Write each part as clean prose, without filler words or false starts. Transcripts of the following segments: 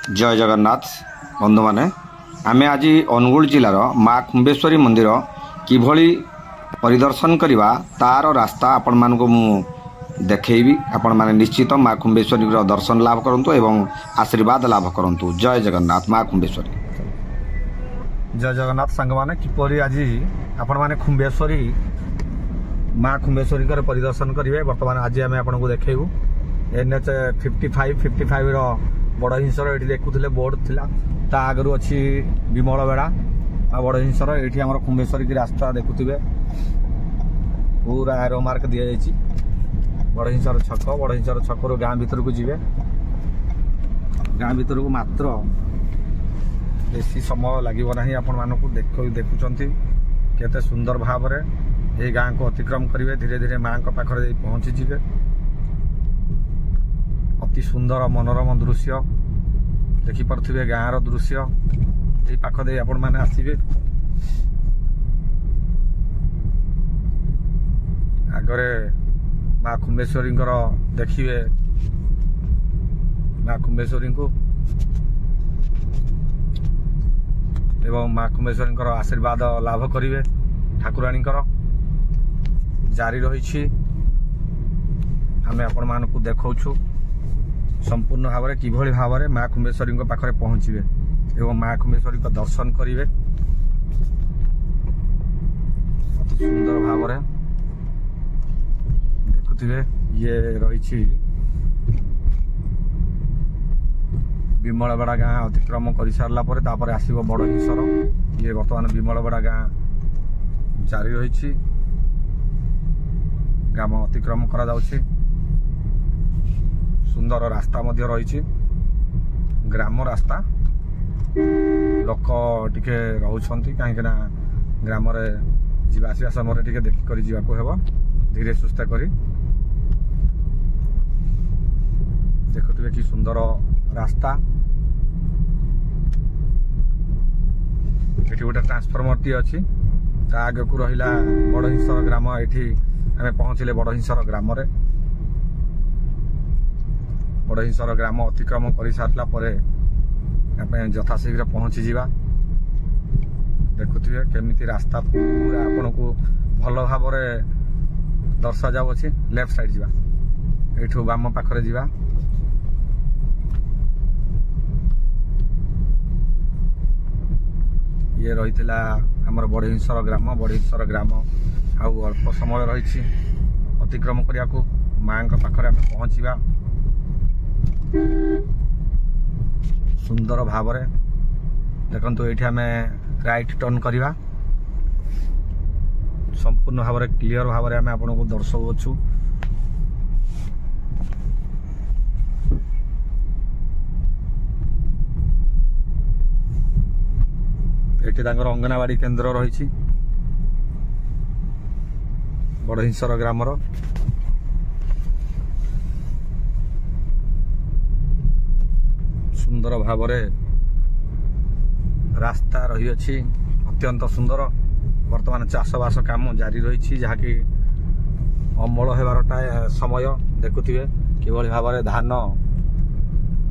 जय जगन्नाथ बंधु माने आमे आज अनुगुल जिलार माँ खुम्बेश्वरी मंदिर किभली परिदर्शन करवा तार रास्ता आपण मानक मु देखैबी। आपण माने निश्चित माँ खुम्बेश्वरी दर्शन लाभ करंतु एवं आशीर्वाद लाभ करंतु। जय जगन्नाथ माँ खुम्बेश्वरी। जय जगन्नाथ सांग माने किपरि आज आपण माने खुम्बेश्वरी माँ खुम्बेश्वरी परिदर्शन करेंगे। बर्तमान आज आम आपको देखू NH 55 रो बड़ हिंसर ये देखुले बोर्ड थिला ता आगु अच्छी विमल बेड़ा आ बड़ हिंसर ये आम खुम्बेश्वरी की रास्ता देखुवे पूरा एरो मार्क दि जाइए। बड़ हिंसर छक रू गाँ भीतर को जीवे। गाँ भीतर को मात्र बेसी समय लगे ना। आपण मानक देखुंत केते सुंदर भाव में ये गाँ को अतिक्रम करेंगे। धीरे धीरे माँ का पाखरे पहुँची जीवे। अति सुंदर मनोरम दृश्य देखिपे गाँव दृश्य ये पाख दे आपण मैंने आसवे। आगरे माँ खुम्बेश्वरी देखिए माँ खुम्बेश्वरी को एवं माँ खुम्बेश्वरी आशीर्वाद लाभ करेंगे। ठाकुराणी जारी रही आम आपण मानक देखु संपूर्ण भाव में किभली भाव में माँ खुम्बेश्वरी पाखे पहुँचे एवं माँ खुम्बेश्वरी का दर्शन करेंगे। अति सुंदर भाव में देखुए ये रही विमलबेड़ा गाँ अतिक्रम कर सारा पर आसो बड़ हिंसर। ये बर्तमान विमलबेड़ा गाँ जारी रही ग्राम अतिक्रम करा जाउछि। सुंदर रास्ता मध्य रही ग्राम रास्ता लोक टिके रहउछंती कहीं ग्राम रे जीवासिया समय टिके देखि करी जीवाको हेबो। धीरे सुस्थ करी देखुथिबे कि सुंदर रास्ता। एठी गोटे ट्रांसफार्मर टी अछि ता आगे को रहिला बड़ हिंसर ग्राम। एठी आमे पहुँचले बड़ हिंसर ग्राम रे। बड़ हिंसर ग्राम अतिक्रम कर सारा यथाशीघ्र पहुँची जावा। देखुए केमिति रास्ता पूरा आपन को भल भाव में दर्शा जाऊँगी। लेफ्ट साइड जावा एठू बाम पाखरे जावा। ये रही आमर बड़ हिंसर ग्राम आउ अल्प समय रही अतिक्रम करने को माँ पाखरे पहुँचवा। सुंदर भाव में देखो ये आम राइट टर्न करवा। संपूर्ण भाव में क्लीयर भाव में आम आपको दर्शाऊँ। ये अंगनवाड़ी केन्द्र रही बड़ हिंसर ग्रामर। सुंदर भाव में रास्ता रही अछि अत्यंत सुंदर। वर्तमान चाषबास काम जारी रही जहाँकि अमल होबार समय देखुथिबे किभली भाव में धान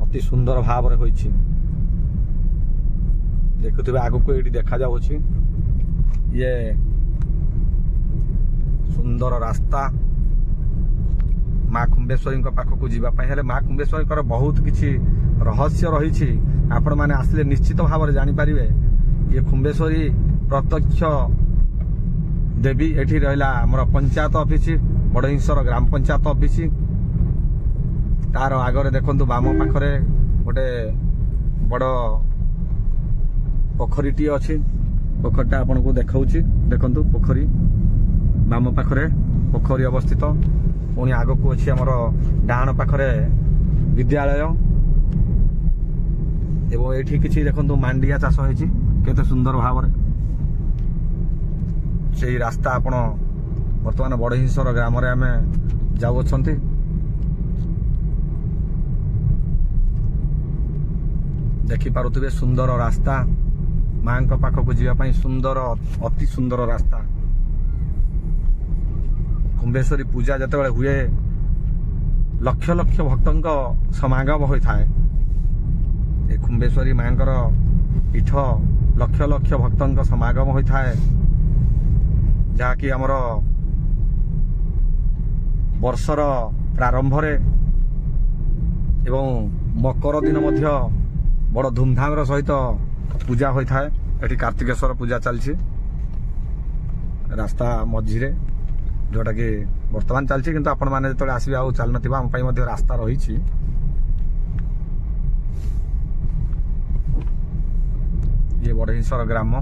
अति सुंदर भाव में होइछि। देखुथिबे आगु को ये देखा जाउछि ये सुंदर रास्ता माँ खुम्बेश्वरी पाखक जावाई। माँ खुम्बेश्वरी बहुत किसी रहस्य रही आपण मैंने आसले निश्चित भाव में जानीपर। ये खुम्बेश्वरी प्रत्यक्ष देवी एठी रहा आमर पंचायत ऑफिस बड़ हिंसर ग्राम पंचायत ऑफिस तार आगरे देखु बाम पाखरे गोटे बड़ पोखरी टी अच्छी। पोखरीटा आपन को देखौछि देखु पोखरी बाम पाखरे पोखरी अवस्थित। पुणी आग को अच्छी आमर डाहाण पाखरे विद्यालय एवं ये किसी देखो मांडिया चाष होती केते सुंदर भाव में। से रास्ता आपण वर्तमान बड़ हिंसर ग्राम आम जाऊँच। देखिपे सुंदर रास्ता माँ पाखक जावाई। सुंदर अति सुंदर रास्ता। खुम्बेश्वरी पूजा जिते हुए लक्ष लक्ष भक्तों समागम होता है। ଏ ଖୁମ୍ବେଶ୍ୱରୀ ମାଙ୍କର ପୀଠ ଲକ୍ଷ ଲକ୍ଷ ଭକ୍ତଙ୍କ ସମାଗମ ହୋଇଥାଏ, ଯାହାକି ଆମର ବର୍ଷର ପ୍ରାରମ୍ଭରେ ଏବଂ ମକର ଦିନ ମଧ୍ୟ ବଡ଼ ଧୁମଧାମର ସହିତ ପୂଜା ହୋଇଥାଏ। ଏଠି କାର୍ତ୍ତିକେଶ୍ୱର ପୂଜା ଚାଲିଛି ରାସ୍ତା ମଝିରେ, ଯୋଉଟାକି ବର୍ତ୍ତମାନ ଚାଲିଛି, କିନ୍ତୁ ଆପଣମାନେ ଯେତେବେଳେ ଆସିବେ ଆଉ ଚାଲିନଥିବା ଆମ ପାଇଁ ମଧ୍ୟ ରାସ୍ତା ରହିଛି। ଇଏ ବଡ଼ହିଂସର ଗ୍ରାମ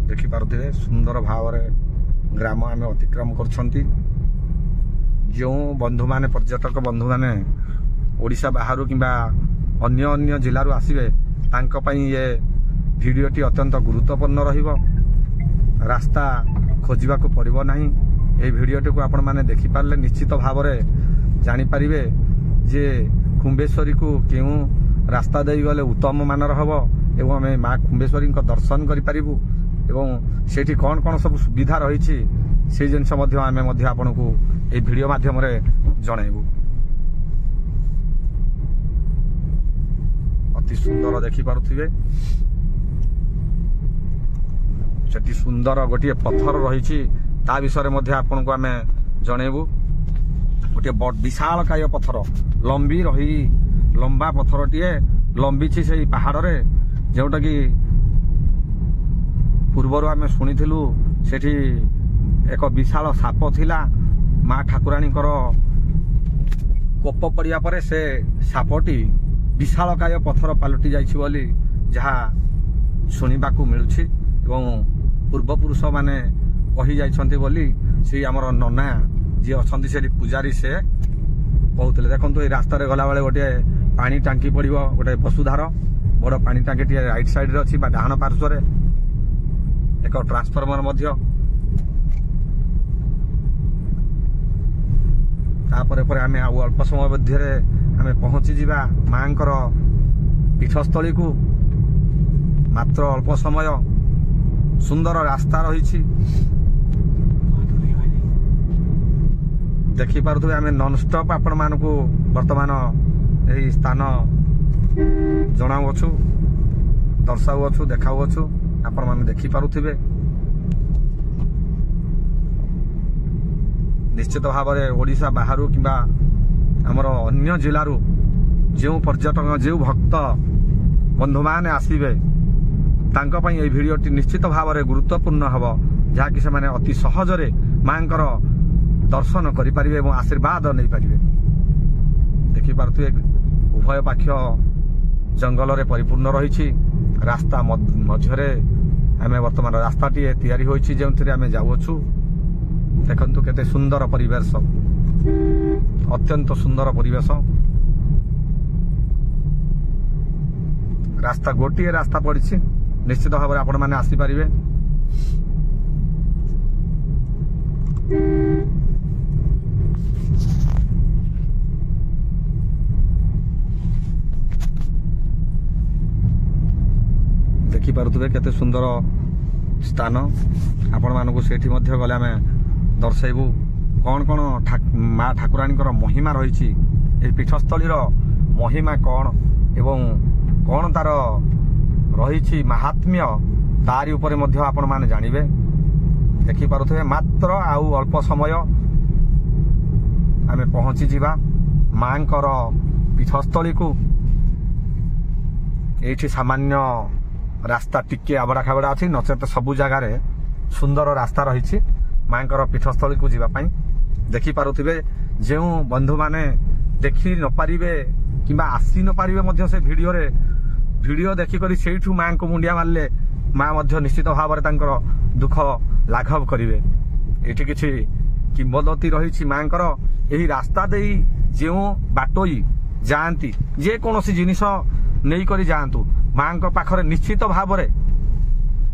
ଦେଖିପାରୁଥିବେ, ସୁନ୍ଦର ଭାବରେ ଗ୍ରାମ ଆମେ ଅତିକ୍ରମ କରୁଛନ୍ତି। ଯେଉଁ ବନ୍ଧୁମାନେ ପର୍ଯ୍ୟଟକ ବନ୍ଧୁମାନେ ଓଡ଼ିଶା ବାହାରୁ କିମ୍ବା ଅନ୍ୟ ଅନ୍ୟ ଜିଲ୍ଲାରୁ ଆସିବେ ତାଙ୍କ ପାଇଁ ଏ ଭିଡ଼ିଓଟି ଅତ୍ୟନ୍ତ ଗୁରୁତ୍ୱପୂର୍ଣ୍ଣ ରହିବ। ରାସ୍ତା ଖୋଜିବାକୁ ପଡ଼ିବ ନାହିଁ। ଏହି ଭିଡ଼ିଓଟିକୁ ଆପଣମାନେ ଦେଖିପାରିଲେ ନିଶ୍ଚିତ ଭାବରେ ଜାଣିପାରିବେ ଯେ ଖୁମ୍ବେଶ୍ୱରୀକୁ କେଉଁ ରାସ୍ତା ଦେଇଗଲେ ଉତ୍ତମ ମାନର ହେବ ଏବଂ ଆମେ ମା ଖୁମ୍ବେଶ୍ୱରୀଙ୍କ ଦର୍ଶନ କରିପାରିବୁ ଏବଂ ସେଇଠି କ'ଣ କ'ଣ ସବୁ ସୁବିଧା ରହିଛି ସେଇ ଜିନିଷ ମଧ୍ୟ ଆମେ ମଧ୍ୟ ଆପଣଙ୍କୁ ଏହି ଭିଡ଼ିଓ ମାଧ୍ୟମରେ ଜଣାଇବୁ। ଅତି ସୁନ୍ଦର ଦେଖିପାରୁଥିବେ, ସେଠି ସୁନ୍ଦର ଗୋଟିଏ ପଥର ରହିଛି, ତା ବିଷୟରେ ମଧ୍ୟ ଆପଣଙ୍କୁ ଆମେ ଜଣାଇବୁ। ଗୋଟିଏ ବିଶାଳକାୟ ପଥର ଲମ୍ବା ପଥରଟିଏ ଲମ୍ବିଛି ସେଇ ପାହାଡ଼ରେ, ଯେଉଁଟାକି ପୂର୍ବରୁ ଆମେ ଶୁଣିଥିଲୁ ସେଠି ଏକ ବିଶାଳ ସାପ ଥିଲା। ମା ଠାକୁରାଣୀଙ୍କର କୋପ ପଡ଼ିବା ପରେ ସେ ସାପଟି ବିଶାଳକାୟ ପଥର ପାଲଟି ଯାଇଛି ବୋଲି ଯାହା ଶୁଣିବାକୁ ମିଳୁଛି ଏବଂ ପୂର୍ବପୁରୁଷ ମାନେ କହି ଯାଇଛନ୍ତି ବୋଲି ସେଇ ଆମର ନନା ଯିଏ ଅଛନ୍ତି ସେଠି ପୂଜାରୀ ସେ କହୁଥିଲେ। ଦେଖନ୍ତୁ ଏଇ ରାସ୍ତାରେ ଗଲାବେଳେ ଗୋଟିଏ ପାଣି ଟାଙ୍କି ପଡ଼ିବ, ଗୋଟେ ବସୁଧାର ବଡ଼ ପାଣି ଟାଙ୍କିଟିଏ ରାଇଟ୍ ସାଇଡ୍ରେ ଅଛି ବା ଡାହାଣ ପାର୍ଶ୍ୱରେ, ଏକ ଟ୍ରାନ୍ସଫର୍ମର ମଧ୍ୟ। ତାପରେ ପରେ ଆମେ ଆଉ ଅଳ୍ପ ସମୟ ମଧ୍ୟରେ ଆମେ ପହଞ୍ଚିଯିବା ମାଙ୍କର ପୀଠସ୍ଥଳୀକୁ। ମାତ୍ର ଅଳ୍ପ ସମୟ, ସୁନ୍ଦର ରାସ୍ତା ରହିଛି ଦେଖିପାରୁଥିବେ। ଆମେ ନନ୍ଷ୍ଟପ୍ ଆପଣମାନଙ୍କୁ ବର୍ତ୍ତମାନ ଏହି ସ୍ଥାନ ଜଣାଉଅଛୁ, ଦର୍ଶାଉଅଛୁ, ଦେଖାଉଅଛୁ, ଆପଣମାନେ ଦେଖିପାରୁଥିବେ। ନିଶ୍ଚିତ ଭାବରେ ଓଡ଼ିଶା ବାହାରୁ କିମ୍ବା ଆମର ଅନ୍ୟ ଜିଲ୍ଲାରୁ ଯେଉଁ ପର୍ଯ୍ୟଟକ ଯେଉଁ ଭକ୍ତ ବନ୍ଧୁମାନେ ଆସିବେ ତାଙ୍କ ପାଇଁ ଏହି ଭିଡ଼ିଓଟି ନିଶ୍ଚିତ ଭାବରେ ଗୁରୁତ୍ୱପୂର୍ଣ୍ଣ ହେବ, ଯାହାକି ସେମାନେ ଅତି ସହଜରେ ମାଙ୍କର ଦର୍ଶନ କରିପାରିବେ ଏବଂ ଆଶୀର୍ବାଦ ନେଇପାରିବେ। ଦେଖିପାରୁଥିବେ ଉଭୟ ପାଖ ଜଙ୍ଗଲରେ ପରିପୂର୍ଣ୍ଣ ରହିଛି। ରାସ୍ତା ମଝିରେ ଆମେ ବର୍ତ୍ତମାନ ରାସ୍ତାଟିଏ ତିଆରି ହୋଇଛି ଯେଉଁଥିରେ ଆମେ ଯାଉଅଛୁ। ଦେଖନ୍ତୁ କେତେ ସୁନ୍ଦର ପରିବେଶ, ଅତ୍ୟନ୍ତ ସୁନ୍ଦର ପରିବେଶ। ରାସ୍ତା ଗୋଟିଏ ରାସ୍ତା ପଡ଼ିଛି, ନିଶ୍ଚିତ ଭାବରେ ଆପଣମାନେ ଆସିପାରିବେ। ଦେଖିପାରୁଥିବେ କେତେ ସୁନ୍ଦର ସ୍ଥାନ, ଆପଣମାନଙ୍କୁ ସେଇଠି ମଧ୍ୟ ଗଲେ ଆମେ ଦର୍ଶାଇବୁ କ'ଣ କ'ଣ ମା ଠାକୁରାଣୀଙ୍କର ମହିମା ରହିଛି, ଏହି ପୀଠସ୍ଥଳୀର ମହିମା କ'ଣ ଏବଂ କ'ଣ ତାର ରହିଛି ମାହାତ୍ମ୍ୟ, ତାରି ଉପରେ ମଧ୍ୟ ଆପଣମାନେ ଜାଣିବେ। ଦେଖିପାରୁଥିବେ ମାତ୍ର ଆଉ ଅଳ୍ପ ସମୟ ଆମେ ପହଞ୍ଚିଯିବା ମାଙ୍କର ପୀଠସ୍ଥଳୀକୁ। ଏଇଠି ସାମାନ୍ୟ ରାସ୍ତା ଟିକେ ଆବଡ଼ା ଖାବଡ଼ା ଅଛି, ନଚେତ ସବୁ ଜାଗାରେ ସୁନ୍ଦର ରାସ୍ତା ରହିଛି ମାଙ୍କର ପୀଠସ୍ଥଳୀକୁ ଯିବା ପାଇଁ। ଦେଖିପାରୁଥିବେ ଯେଉଁ ବନ୍ଧୁମାନେ ଦେଖି ନପାରିବେ କିମ୍ବା ଆସି ନପାରିବେ ମଧ୍ୟ ସେ ଭିଡ଼ିଓ ଦେଖିକରି ସେଇଠୁ ମାଙ୍କୁ ମୁଣ୍ଡିଆ ମାରିଲେ ମା ମଧ୍ୟ ନିଶ୍ଚିତ ଭାବରେ ତାଙ୍କର ଦୁଃଖ ଲାଘବ କରିବେ। ଏଇଠି କିଛି କିମ୍ବଦନ୍ତୀ ରହିଛି ମାଙ୍କର। ଏହି ରାସ୍ତା ଦେଇ ଯେଉଁ ବାଟୋଇ ଯାଆନ୍ତି, ଯେକୌଣସି ଜିନିଷ ନେଇକରି ଯାଆନ୍ତୁ, ମାଙ୍କ ପାଖରେ ନିଶ୍ଚିତ ଭାବରେ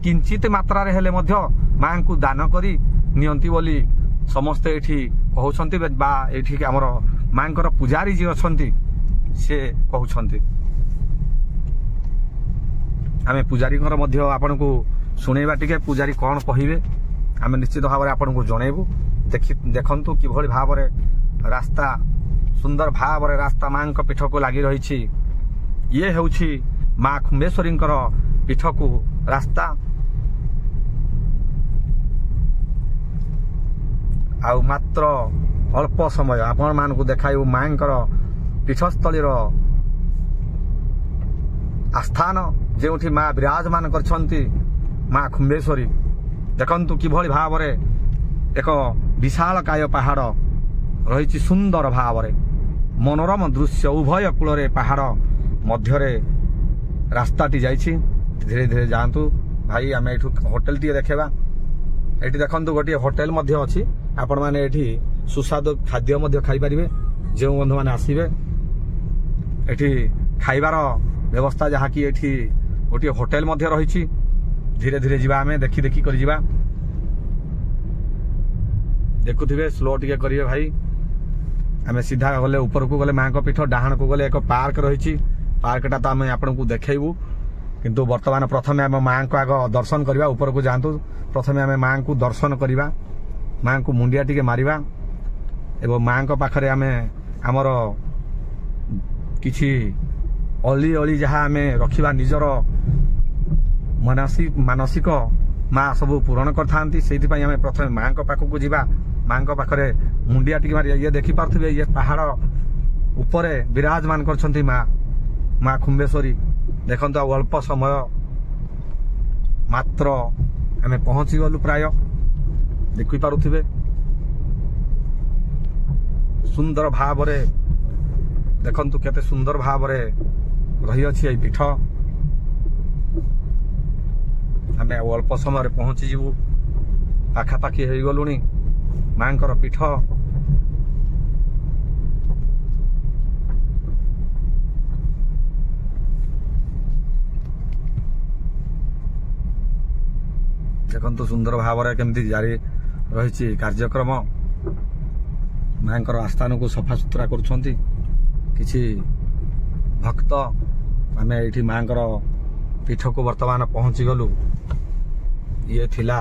କିଞ୍ଚିତ ମାତ୍ରାରେ ହେଲେ ମଧ୍ୟ ମାଙ୍କୁ ଦାନ କରି ନିଅନ୍ତି ବୋଲି ସମସ୍ତେ ଏଠି କହୁଛନ୍ତି ବା ଏଠି ଆମର ମାଙ୍କର ପୂଜାରୀ ଯିଏ ଅଛନ୍ତି ସେ କହୁଛନ୍ତି। ଆମେ ପୂଜାରୀଙ୍କର ମଧ୍ୟ ଆପଣଙ୍କୁ ଶୁଣେଇବା ଟିକେ ପୂଜାରୀ କ'ଣ କହିବେ, ଆମେ ନିଶ୍ଚିତ ଭାବରେ ଆପଣଙ୍କୁ ଜଣେଇବୁ। ଦେଖନ୍ତୁ କିଭଳି ଭାବରେ ରାସ୍ତା, ସୁନ୍ଦର ଭାବରେ ରାସ୍ତା ମାଙ୍କ ପୀଠକୁ ଲାଗି ରହିଛି। ଇଏ ହେଉଛି ମା ଖୁମ୍ବେଶ୍ୱରୀଙ୍କର ପୀଠକୁ ରାସ୍ତା। ଆଉ ମାତ୍ର ଅଳ୍ପ ସମୟ ଆପଣମାନଙ୍କୁ ଦେଖାଇବୁ ମାଙ୍କର ପୀଠସ୍ଥଳୀର ଆସ୍ଥାନ, ଯେଉଁଠି ମା ବିରାଜମାନ କରିଛନ୍ତି ମା ଖୁମ୍ବେଶ୍ୱରୀ। ଦେଖନ୍ତୁ କିଭଳି ଭାବରେ ଏକ ବିଶାଳକାୟ ପାହାଡ଼ ରହିଛି, ସୁନ୍ଦର ଭାବରେ ମନୋରମ ଦୃଶ୍ୟ। ଉଭୟ କୂଳରେ ପାହାଡ଼ ମଧ୍ୟରେ ରାସ୍ତାଟି ଯାଇଛି। ଧୀରେ ଧୀରେ ଯାଆନ୍ତୁ ଭାଇ, ଆମେ ଏଠୁ ହୋଟେଲଟିଏ ଦେଖେଇବା। ଏଠି ଦେଖନ୍ତୁ ଗୋଟିଏ ହୋଟେଲ ମଧ୍ୟ ଅଛି, ଆପଣମାନେ ଏଠି ସୁସ୍ୱାଦୁ ଖାଦ୍ୟ ମଧ୍ୟ ଖାଇପାରିବେ। ଯେଉଁ ବନ୍ଧୁମାନେ ଆସିବେ ଏଠି ଖାଇବାର ବ୍ୟବସ୍ଥା, ଯାହାକି ଏଠି ଗୋଟିଏ ହୋଟେଲ ମଧ୍ୟ ରହିଛି। ଧୀରେ ଧୀରେ ଯିବା, ଆମେ ଦେଖି ଦେଖି କରି ଯିବା। ଦେଖୁଥିବେ, ସ୍ଲୋ ଟିକେ କରିବେ ଭାଇ। ଆମେ ସିଧା ଗଲେ ଉପରକୁ ଗଲେ ମାଙ୍କ ପୀଠ, ଡାହାଣକୁ ଗଲେ ଏକ ପାର୍କ ରହିଛି। ପାର୍କଟା ତ ଆମେ ଆପଣଙ୍କୁ ଦେଖେଇବୁ, କିନ୍ତୁ ବର୍ତ୍ତମାନ ପ୍ରଥମେ ଆମେ ମାଙ୍କୁ ଆଗ ଦର୍ଶନ କରିବା। ଉପରକୁ ଯାଆନ୍ତୁ, ପ୍ରଥମେ ଆମେ ମାଙ୍କୁ ଦର୍ଶନ କରିବା, ମାଙ୍କୁ ମୁଣ୍ଡିଆ ଟିକେ ମାରିବା ଏବଂ ମାଙ୍କ ପାଖରେ ଆମେ ଆମର କିଛି ଅଳି ଅଳି ଯାହା ଆମେ ରଖିବା ନିଜର ମାନସିକ ମା ସବୁ ପୂରଣ କରିଥାନ୍ତି। ସେଇଥିପାଇଁ ଆମେ ପ୍ରଥମେ ମାଙ୍କ ପାଖକୁ ଯିବା, ମାଙ୍କ ପାଖରେ ମୁଣ୍ଡିଆ ଟିକେ ମାରିବା। ଇଏ ଦେଖିପାରୁଥିବେ, ଇଏ ପାହାଡ଼ ଉପରେ ବିରାଜମାନ କରିଛନ୍ତି ମା ଖୁମ୍ବେଶ୍ୱରୀ। ଦେଖନ୍ତୁ ଆଉ ଅଳ୍ପ ସମୟ ମାତ୍ର ଆମେ ପହଞ୍ଚିଗଲୁ ପ୍ରାୟ। ଦେଖିପାରୁଥିବେ ସୁନ୍ଦର ଭାବରେ, ଦେଖନ୍ତୁ କେତେ ସୁନ୍ଦର ଭାବରେ ରହିଅଛି ଏହି ପୀଠ। ଆମେ ଆଉ ଅଳ୍ପ ସମୟରେ ପହଞ୍ଚିଯିବୁ, ପାଖାପାଖି ହେଇଗଲୁଣି ମାଙ୍କର ପୀଠ। ଦେଖନ୍ତୁ ସୁନ୍ଦର ଭାବରେ କେମିତି ଜାରି ରହିଛି କାର୍ଯ୍ୟକ୍ରମ। ମାଙ୍କର ଆସ୍ଥାନକୁ ସଫାସୁତୁରା କରୁଛନ୍ତି କିଛି ଭକ୍ତ। ଆମେ ଏଇଠି ମାଙ୍କର ପୀଠକୁ ବର୍ତ୍ତମାନ ପହଞ୍ଚିଗଲୁ। ଇଏ ଥିଲା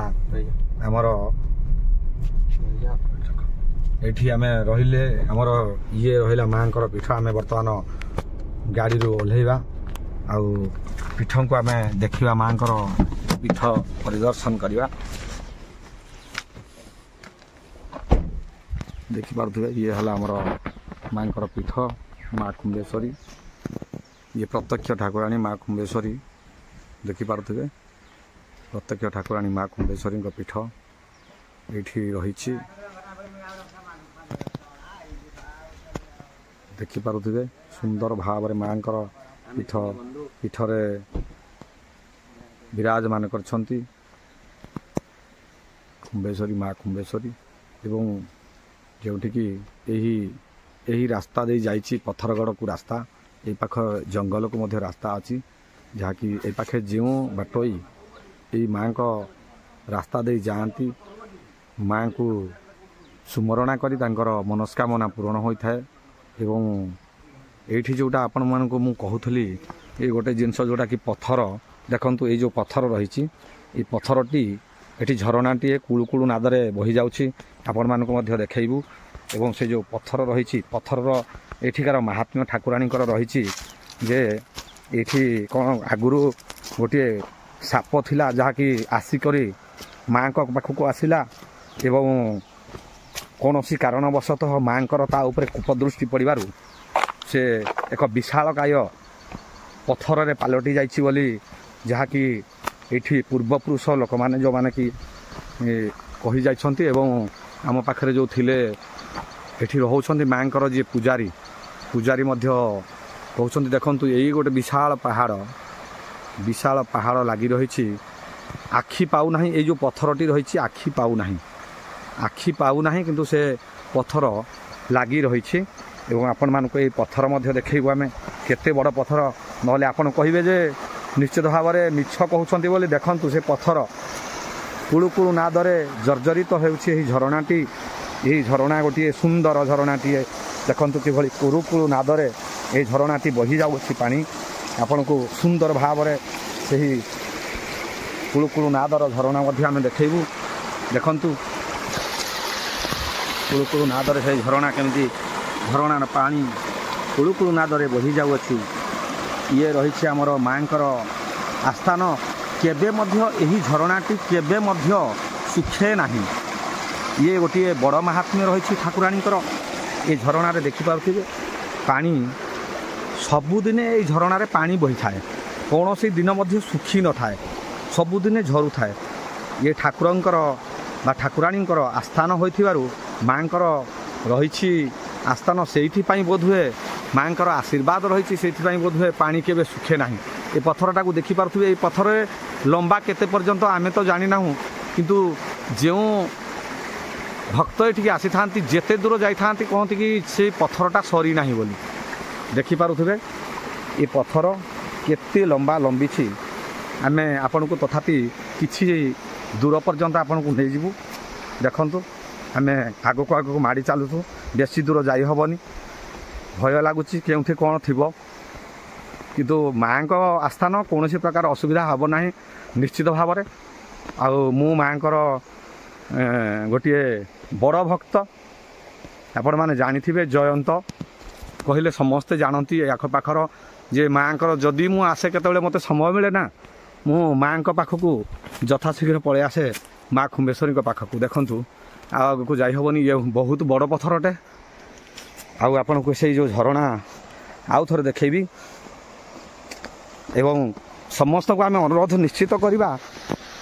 ଆମର, ଏଠି ଆମେ ରହିଲେ, ଆମର ଇଏ ରହିଲା ମାଙ୍କର ପୀଠ। ଆମେ ବର୍ତ୍ତମାନ ଗାଡ଼ିରୁ ଓହ୍ଲେଇବା ଆଉ ପୀଠକୁ ଆମେ ଦେଖିବା, ମାଙ୍କର ପୀଠ ପରିଦର୍ଶନ କରିବା। ଦେଖିପାରୁଥିବେ, ଇଏ ହେଲା ଆମର ମାଙ୍କର ପୀଠ, ମା ଖୁମ୍ବେଶ୍ୱରୀ। ଇଏ ପ୍ରତ୍ୟକ୍ଷ ଠାକୁରାଣୀ ମା ଖୁମ୍ବେଶ୍ୱରୀ। ଦେଖିପାରୁଥିବେ, ପ୍ରତ୍ୟକ୍ଷ ଠାକୁରାଣୀ ମା ଖୁମ୍ବେଶ୍ୱରୀଙ୍କ ପୀଠ ଏଇଠି ରହିଛି। ଦେଖିପାରୁଥିବେ ସୁନ୍ଦର ଭାବରେ ମାଙ୍କର ପୀଠରେ ବିରାଜମାନ କରିଛନ୍ତି ଖୁମ୍ବେଶ୍ୱରୀ ମା ଖୁମ୍ବେଶ୍ୱରୀ। ଏବଂ ଯେଉଁଠିକି ଏହି ରାସ୍ତା ଦେଇ ଯାଇଛି ପଥରଗଡ଼କୁ ରାସ୍ତା, ଏଇ ପାଖ ଜଙ୍ଗଲକୁ ମଧ୍ୟ ରାସ୍ତା ଅଛି, ଯାହାକି ଏ ପାଖେ ଯେଉଁ ବାଟୋଇ ଏଇ ମାଙ୍କ ରାସ୍ତା ଦେଇ ଯାଆନ୍ତି, ମାଙ୍କୁ ସୁମରଣା କରି ତାଙ୍କର ମନସ୍କାମନା ପୂରଣ ହୋଇଥାଏ। ଏବଂ ଏଇଠି ଯେଉଁଟା ଆପଣମାନଙ୍କୁ ମୁଁ କହୁଥିଲି, ଏଇ ଗୋଟେ ଜିନିଷ ଯେଉଁଟାକି ପଥର, ଦେଖନ୍ତୁ ଏଇ ଯେଉଁ ପଥର ରହିଛି, ଏଇ ପଥରଟି ଏଠି ଝରଣାଟିଏ କୁଳୁ କୁଳୁ ନାଦରେ ବହିଯାଉଛି, ଆପଣମାନଙ୍କୁ ମଧ୍ୟ ଦେଖାଇବୁ। ଏବଂ ସେ ଯେଉଁ ପଥର ରହିଛି, ପଥରର ଏଠିକାର ମାହାତ୍ମ୍ୟ ଠାକୁରାଣୀଙ୍କର ରହିଛି ଯେ ଏଠି କ'ଣ ଆଗରୁ ଗୋଟିଏ ସାପ ଥିଲା, ଯାହାକି ଆସିକରି ମାଙ୍କ ପାଖକୁ ଆସିଲା ଏବଂ କୌଣସି କାରଣବଶତଃ ମାଙ୍କର ତା ଉପରେ କୁପଦୃଷ୍ଟି ପଡ଼ିବାରୁ ସେ ଏକ ବିଶାଳକାୟ ପଥରରେ ପାଲଟି ଯାଇଛି ବୋଲି, ଯାହାକି ଏଠି ପୂର୍ବପୁରୁଷ ଲୋକମାନେ ଯେଉଁମାନେ କି କହିଯାଇଛନ୍ତି। ଏବଂ ଆମ ପାଖରେ ଯେଉଁ ଥିଲେ ଏଠି ରହୁଛନ୍ତି ମାଙ୍କର ଯିଏ ପୂଜାରୀ ମଧ୍ୟ କହୁଛନ୍ତି। ଦେଖନ୍ତୁ ଏଇ ଗୋଟେ ବିଶାଳ ପାହାଡ଼ ଲାଗି ରହିଛି, ଆଖି ପାଉନାହିଁ। ଏଇ ଯେଉଁ ପଥରଟି ରହିଛି ଆଖି ପାଉନାହିଁ, କିନ୍ତୁ ସେ ପଥର ଲାଗି ରହିଛି। ଏବଂ ଆପଣମାନଙ୍କୁ ଏଇ ପଥର ମଧ୍ୟ ଦେଖେଇବୁ ଆମେ, କେତେ ବଡ଼ ପଥର, ନହେଲେ ଆପଣ କହିବେ ଯେ ନିଶ୍ଚିତ ଭାବରେ ମିଛ କହୁଛନ୍ତି ବୋଲି। ଦେଖନ୍ତୁ ସେ ପଥର କୁଳୁ କୁଳୁ ନାଦରେ ଜର୍ଜରିତ ହେଉଛି ଏହି ଝରଣାଟି। ଏହି ଝରଣା ଗୋଟିଏ ସୁନ୍ଦର ଝରଣାଟିଏ। ଦେଖନ୍ତୁ କିଭଳି କୁଳୁ କୁଳୁ ନାଦରେ ଏହି ଝରଣାଟି ବହିଯାଉଛି ପାଣି। ଆପଣଙ୍କୁ ସୁନ୍ଦର ଭାବରେ ସେହି କୁଳୁ କୁଳୁ ନାଦର ଝରଣା ମଧ୍ୟ ଆମେ ଦେଖେଇବୁ। ଦେଖନ୍ତୁ କୁଳୁ କୁଳୁ ନାଦରେ ସେହି ଝରଣା କେମିତି, ଝରଣାର ପାଣି କୁଳୁ କୁଳୁ ନାଦରେ ବହିଯାଉଅଛି। ये रही आमर माँकर आस्थान केबे मध्य एही झरणाटी केबे मध्य सुखे नहीं। ये गोटे बड़ महात्म्य रही ठाकुराणीकर। ये झरणार देखिपे पानी सबुदिने ये झरणार पानी बही थाए, कौन सी दिन मध्य सुखी न थाए, सबुदिने झरु थाए। ये ठाकुरंकर बा ठाकुराणीकर आस्थान होइथिबारु माँकर रही आस्थान से बोधहुए माँकर आशीर्वाद रही से बोधहुए पानी केबे सुखे नहीं। ये पत्थरटा को देखिपे ये पत्थर लंबा केते पर्यंत आमे तो जानी ना, किंतु जो भक्त ये आसी था जेते दूर जाई थांती कहती कि से पत्थरटा सरी नहीं बोली। देखिपे ये पत्थर केते लंबा लंबी छी। आमे आपन को तथापि किछि दूर पर्यंत आपन को नहीं जीवु। देखंतु आमे आगो को माड़ी चलुथु, बेसी दूर जाई हबनी, भय लगुच केउठी कौन थिबो, किंतु माँ को आस्थान कौन प्रकार असुविधा हम ना निश्चित भाव में। आउ मु माँकर गोटे बड़ भक्त, आपण मैंने जानी जयंत कहले समस्ते जानती आखपाखर जे माँकर जदि मु आसे केतबेले मते समय मिले ना मु माँ पाखक यथाशीघ्र पलि आसे माँ खुम्बेश्वरी पाखक। देखंतु आग को जाई हबनी, ये बहुत बड़ पत्थरटे। आउ आपन को से जो झरणा आउ थोड़े देखेबी एवं समस्त को आम अनुरोध निश्चित करवा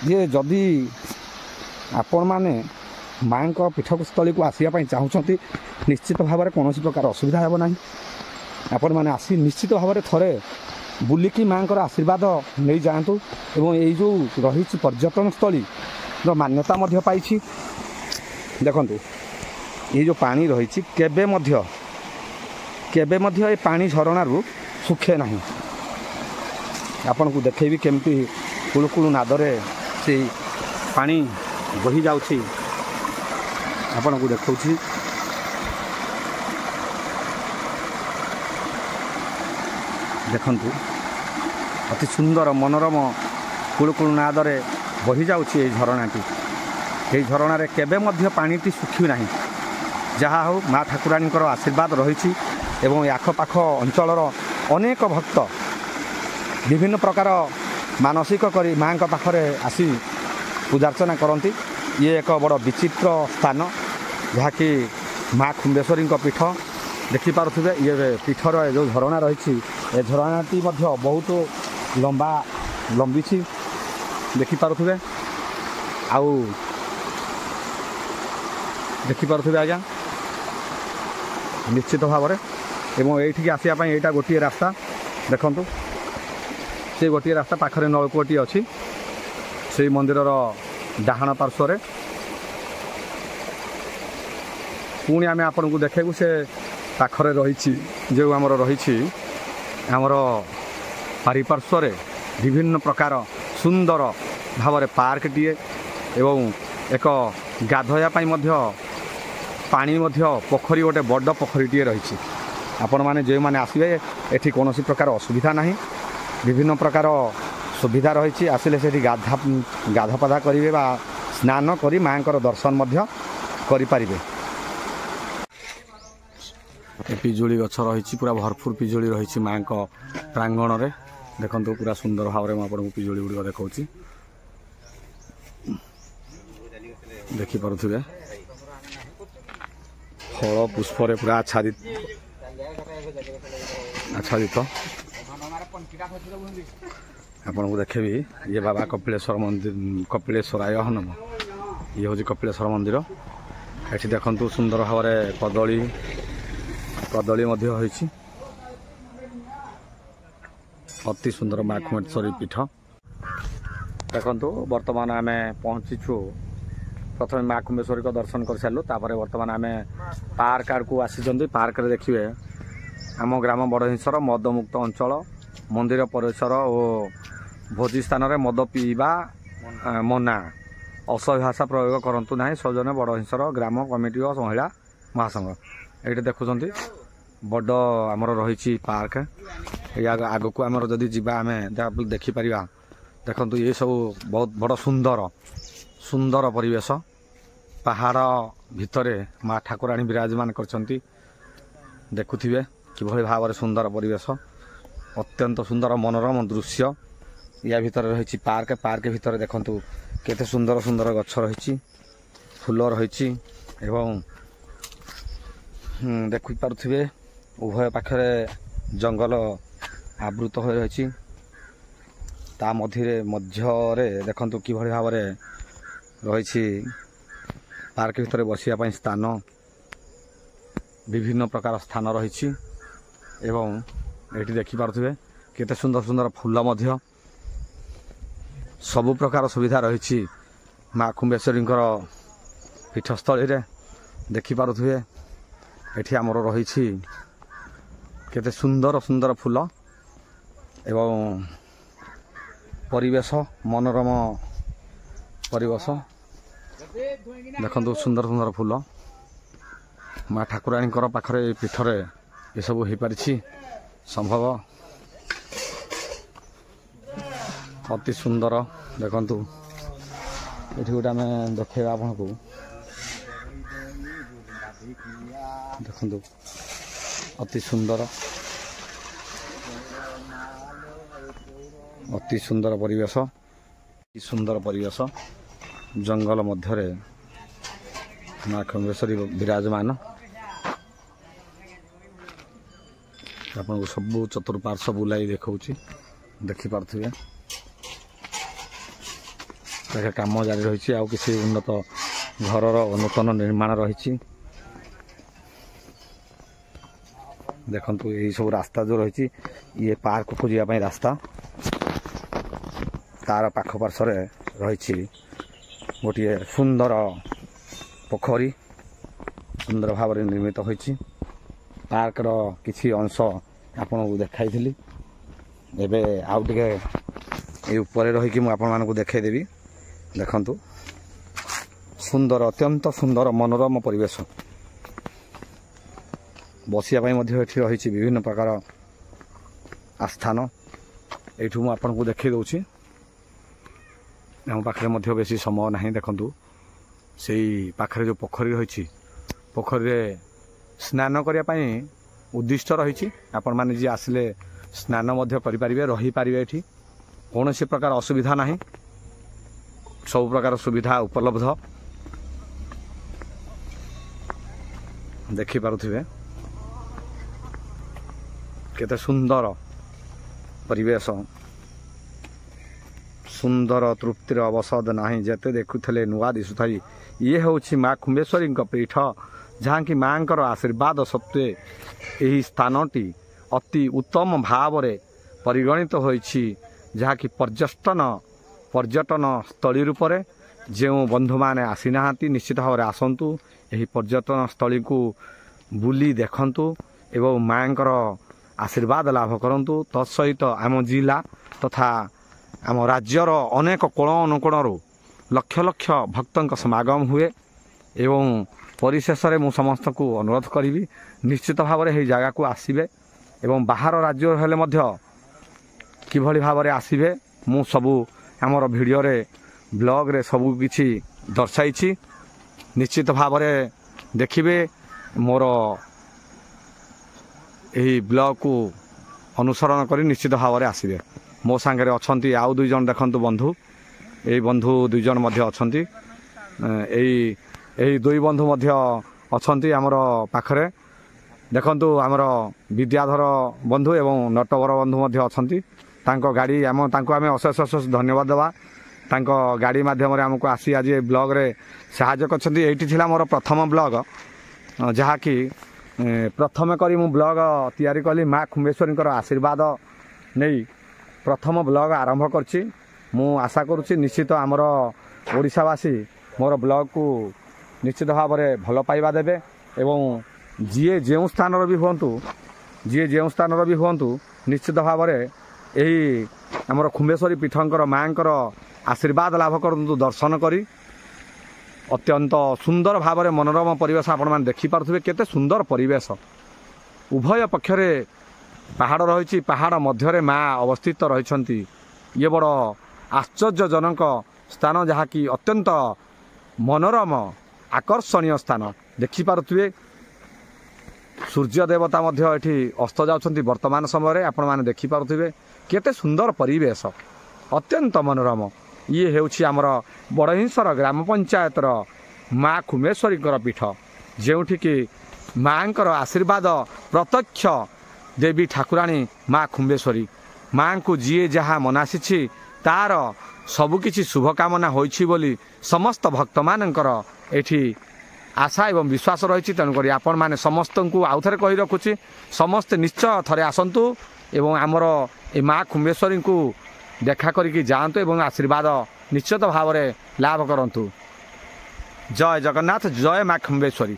जे जदि आपण मैंने माँ पीठस्थली को आसवाई चाहूँगी निश्चित भाव में कौन प्रकार असुविधा हे ना। आपण मैंने आसी निश्चित भाव में थरे बुलिकी माँ आशीर्वाद नहीं जातु। एवं ये जो रही पर्यटन स्थली मान्यता पाई। देखु ये जो पानी रही केबे मध्य ये पानी झरणारू सुखे नहीं। आपन को देखेबी केमती कुलुकुलु नादरे से पानी बही जाउछि। आपन को देखौछि देखंतु अति सुंदर मनोरम कुलुकुलु नादरे बही जाउछि ए झरणाटी। ए झरणारे केबे मध्य पानीटी सुखी नहीं। जहा हो माँ ठाकुराणीकर आशीर्वाद रही एवं आखपाख अंचलर अनेक भक्त विभिन्न प्रकार मानसिक करी माँ पाखरे आसी पूजार्चना करती। ये एक बड़ विचित्र स्थान जहाँकि माँ खुम्बेश्वरी पीठ देखिपे। ये पीठर जो झरणा रही ए झरणाटी बहुत लंबा लंबी देखिपे। आउ देखिपे आज्ञा निश्चित भाव में। एवं ये आसवाई यहाँ गोटे रास्ता देखु से गोटे रास्ता पाखरे नलकूटी अच्छी से मंदिरर डाहाण पार्श्वर। पुणी आम आपन को देखू से पाखरे रही जो आमर रही आमर पारिपार्श्वर विभिन्न प्रकार सुंदर भाव में पार्क टीए एवं एक गाधोयापाई पानी पोखरी गोटे बड़ पोखरीटे रही। आपण मैंने जो मैंने आसवे एठी कौन प्रकार असुविधा नहीं, विभिन्न प्रकार सुविधा रही। आसिले से गाधपाधा करेंगे बा स्नान करी माँ दर्शन करें। पिजुली गछ रही पूरा भरपूर पिजुली रही माँ प्रांगण में। देखो पूरा सुंदर भाव में आपको पिजुली गुड़िक देखा देखिपे फल पुष्पर पूरा आच्छादित आपन को देखेबी। ये बाबा कपिलेश्वर मंदिर कपिलेश्वराय नम ये हूँ कपिलेश्वर मंदिर। ये देखु सुंदर भाव में कदली होइछि। अति सुंदर माँ खुम्बेश्वरी पीठ। देखु बर्तमान आम पहुँचीचु प्रथम माँ खुम्बेश्वरी को दर्शन कर सारू। बर्तमान आम पार्क आड़ को आसी। पार्क रे देखिए आम ग्राम बड़हिंसर मदमुक्त अंचल मंदिर परिसर और भोजी स्थान में मद पीवा मना असभ्य भाषा प्रयोग करतु ना। सौजन्य बड़हिंसर ग्राम कमिटी और महिला महासंघ। ये देखुं बड़ आमर रही पार्क। आग को आमर जदि जीवा आम देखिपर। देखु ये सब बहुत बड़ सुंदर सुंदर परिवेश। पहाड़ भितरे माँ ठाकुराणी विराजमान करछंती। देखुथिबे किभଳି भाव में सुंदर परिवेश। अत्यंत सुंदर मनोरम दृश्य या भितर रही पार्क पार्क भितर देखंतु केते सुंदर सुंदर गछ रही फूल रही देखि पारुथिबे उभय पाखरे जंगल आवृत हो रही ता मध्य देखंतु किभଳି भाବରେ रही पार्क भितर बसिया पई स्थान विभिन्न प्रकार स्थान रही एवं एठी देखि पारुथिबे केते सुंदर सुंदर फूल मध्य सबु प्रकार सुविधा रही माँ खुम्बेश्वरी पीठस्थली रे देखि पारुथिबे एठी हमर रही केते सुंदर सुंदर फूल एवं परिवेश मनोरम परिवेश देखंतु सुंदर सुंदर फूल माँ ठाकुराणी पाखरे पीठरे ये सब हो पारिछि संभव अति सुंदर देखंतु एठी गोटे आम देखेबा आपको देखंतु अति सुंदर परिवेश जंगल मध्य माँ खुम्बेश्वरी विराजमान आपन को सब चतुर्पार्श्व बुलाई देखौछि देखि पारथिबे काम जारी रही आउ किसी उन्नत घरर नूतन निर्माण रही देखंतु यही सब रास्ता जो रही ये पार्क को जावाई रास्ता तार पाख पार्श्व रही गोटे सुंदर पोखरी सुंदर भाव निर्मित होती पार्कर किसी अंश आपन को देखाई एबे आउ टिके ऊपर रही मुझे देखदेवी देखंतु सुंदर अत्यंत सुंदर मनोरम परिवेश बसिया रही विभिन्न प्रकार आस्थान एठू मुझे देखी दूसरी आम पाखे बेसी समय ना देखंतु से पाखे जो पोखरी रही पोखरी स्नान करने उद्दिष्ट रही आपण मैंने जी आसिले स्नान करें रही पारे ये कौन सी प्रकार असुविधा ना सब प्रकार सुविधा उपलब्ध देखि पारुथिबे केते सुंदर परिवेश सुंदर तृप्तिर अवसद नाही जेते देखुथले नुआ दिसुथाई ये होछि माँ खुम्बेश्वरी पीठ जहाँ कि माँ आशीर्वाद सत्वे यही स्थानटी अति उत्तम भाव परिगणित होइछि जहाँ कि पर्यटन स्थली रूप में जो बंधु मैंने आसी ना निश्चित भाव में आसतु यही पर्यटन स्थली को बुली देखंतु एवं माँ आशीर्वाद लाभ करंतु तत्सहित आम जिला तथा आम राज्यर अनेक कोण अनुकोणर लक्ष लक्ष भक्तों समागम हुए एवं परिशेष में मुझ समस्त को अनुरोध करी निश्चित भाव में यही जगह को आसबे एवं बाहर राज्य हेले मध्य किभली भाव में आसबे मु सबू आमर भिडियो रे ब्लॉग रे सबू किछि दर्शाई निश्चित भाव में देखिए मोर यही ब्लॉग को अनुसरण करी निश्चित भाव में आसबे मो सांगे अच्छा आउ दुई जन देखंतु बंधु यही बंधु दुई जन मध्य अच्छी यही दुई बंधु मध्य अच्छी आमर पाखरे देखंतु आमर विद्याधर बंधु एवं नटवर बंधु मध्य अच्छी तांको गाड़ी आम तांको आमे अशेष अशेष धन्यवाद देवा तांको गाड़ी माध्यम आमको आसी आज ब्लॉग रे साहाय्य करछंती एठी थिला मोर प्रथम ब्लॉग जहा कि प्रथम करी मु ब्लॉग तैयारी कली माँ खुम्बेश्वरी आशीर्वाद नहीं प्रथम ब्लॉग आरंभ करछि मु आशा करुछि निश्चित आमर ओडिशावासी मोर ब्लॉग को निश्चित भाव में भल पाइबा देबे एवं जीए जो स्थान भी हुंतु निश्चित भाव में यही आमर खुम्बेश्वरी पीठंकर माँकर आशीर्वाद लाभ करंतु दर्शन करी अत्यंत सुंदर भाव में मनोरम परिवेश आपण मैंने देखिपे केते सुंदर परिवेश उभय पक्षरे पहाड़ रही पहाड़ मध्य माँ अवस्थित रही ये बड़ आश्चर्यजनक स्थान जहाँकि अत्यंत मनोरम आकर्षणीय स्थान देखिपे सूर्य देवता एठी अस्त जाउछंती वर्तमान समय आपण माने देखि पारुथिबे केते सुंदर परिवेश अत्यंत मनोरम। ये हेउछि आमर बड़हिंसर ग्राम पंचायतर माँ खुम्बेश्वरी पीठ जेउठी कि माँकर आशीर्वाद प्रत्यक्ष देवी ठाकुराणी माँ खुम्बेश्वरी माँ को जीए जहाँ मनासी तार सबुकिछि शुभकामना होइछि बोली समस्त भक्त मानकर एठी आशा एवं विश्वास रही। तेणुक आपण मैंने समस्त को आउ थे कही रखुच्छी समस्ते निश्चय थे आसतु एवं आमर ए माँ खुम्बेश्वरी को देखा करके जातु एवं आशीर्वाद निश्चित भाव में लाभ करूँ। जय जगन्नाथ, जय माँ खुम्बेश्वरी।